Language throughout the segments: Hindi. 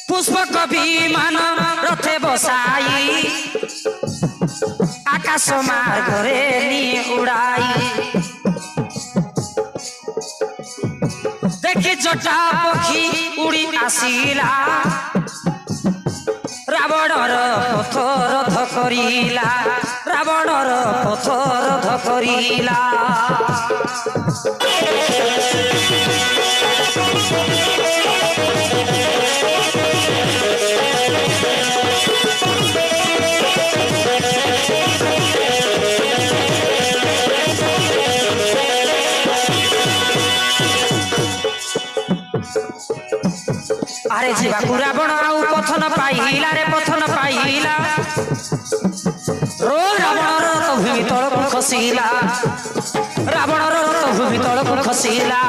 पुष्पक विमान रथे बसाई आकाश मार्गरे नी उड़ाई देखि जटा पक्षी उड़ी आसिला रावणर पथ रथ करिला रावणर पथ रथ करिला अरे जीवा रावण आउ पथन पाइला रे पथन पाइला रो रावणर रथ भूमि तलक खसिला रावणर रथ भूमि तलक खसिला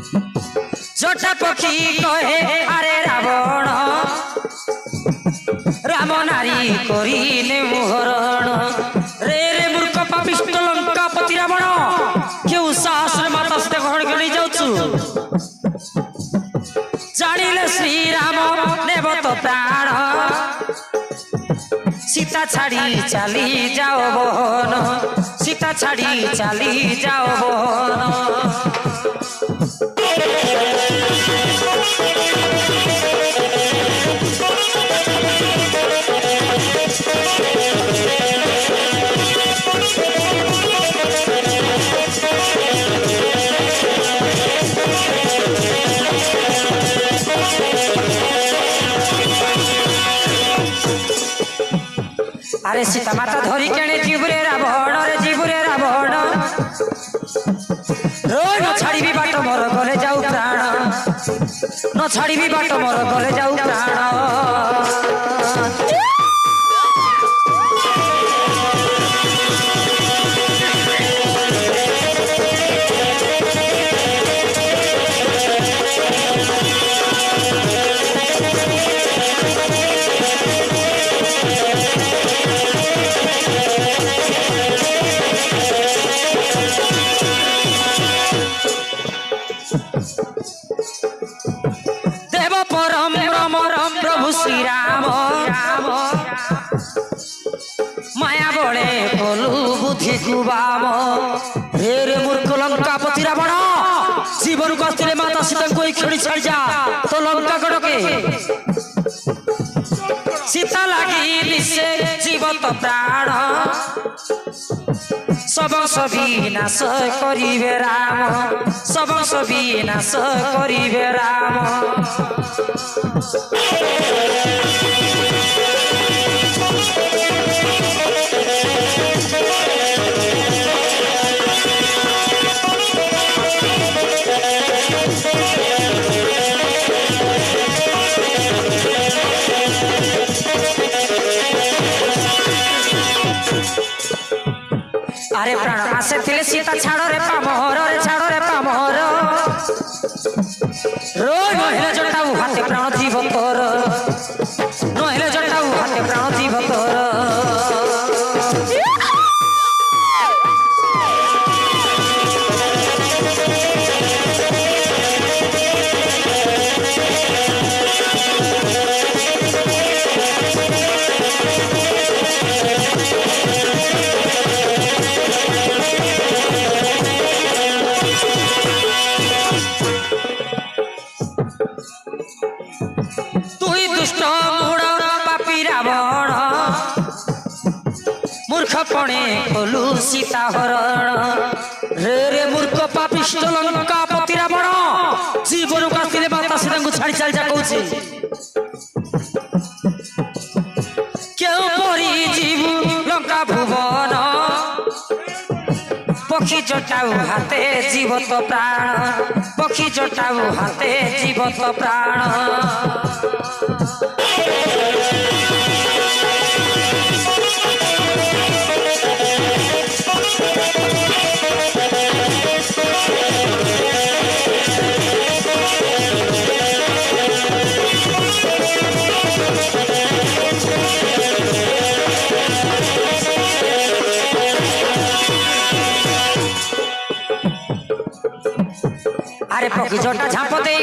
जटा पक्षी कहे अरे रावण राम नारी करिले मोहरण रे रे मूर्ख पापिष्ट लंकापति रावण क्यों साहस माता सीता ग्रहण कर जाऊछु जानिले श्री राम नेब तो प्राण सीता छाड़ी चली जाओ बहन सीता छाड़ी चली जाओ बहन अरे सीता माता धरी केणे जीवरे रावण रे जीवरे रावण रो न छाड़ी भी बाट मोर गले जाऊ प्राण न छाड़ी भी बाट मोर गले जाऊ प्राण देव परम रम प्रभु श्री राम माया बड़े बोलू बुद्धि कुबाम रे रे मूर्ख लंकापति रावण जीवन को आस्ते माता सीता को खेड़ी छाड़ जा तो लंका गड़के सीता लगी निश्चय जीवत प्राण सब विनाश करिवे राम सब विनाश करिवे राम अरे प्राण आसे थिले सीता छाड़ रे पामोहर रे छाड़ रे पामोहर रो नहिले जटाऊ हाथे प्राण जीव तोर नहिले जटाऊ हाथे प्राण जीव तोर मूर्खपणे खोलू सीता हरण रे रे मूर्ख पापिष्ट लंकापति रावण जीवन को आस्ते माता सीता को छाड़ी चल जा कहूची क्यों परी जीव लंका भुवन पक्षी जटाऊ हाथे जीवत प्राण पक्षी जटाऊ हाथे जीवत प्राण अरे पक्षी जटा झाप दे